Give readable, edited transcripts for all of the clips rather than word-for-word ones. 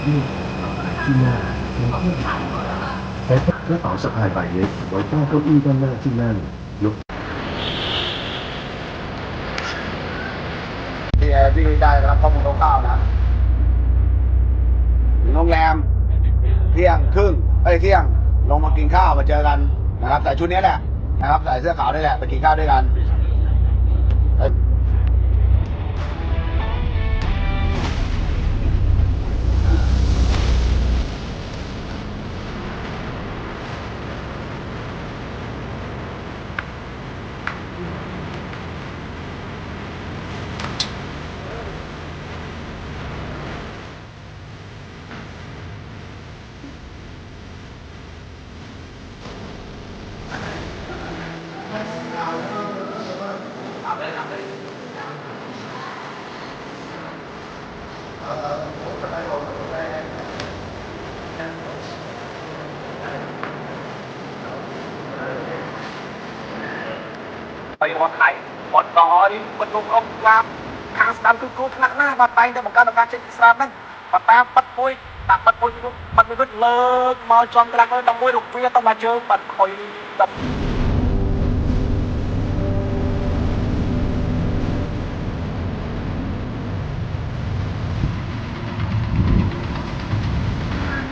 ยื่นที่หน้าแล้วก็ใช้กระเป๋าสะพายใบเล็กไว้ใต้เก้าอี้ด้านหน้าที่นั่งยกที่ได้รับข้อมูลคร่าวๆนะโรงแรมเที่ยงครึ่งเที่ยงลงมากินข้าวมาเจอกันนะครับใส่ชุดนี้แหละนะครับใส่เสื้อขาวนี่แหละไปกินข้าวด้วยกันไปวัดไทยวัดต่อยวัดลงอมกลางทางสนามคือกูหนักหน้ามาไปแต่บอกการเช็คสนามนั่นปัดตามปัดปุยตักปัดปุยปัดมือเลิกมาจอมกลางเลยต้องมวยลูกเวียต้องมาเจอปัดคอยตับ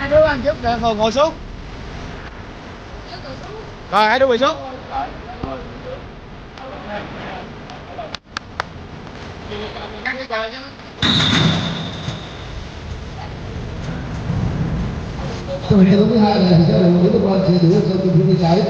hai đứa ăn giúp nè, ngồi xuống. Rồi hai đứa quỳ xuống. Trong hệ thống thứ hai này thì sẽ là một cái cơ quan chỉ đủ cho từng phương tiện cháy.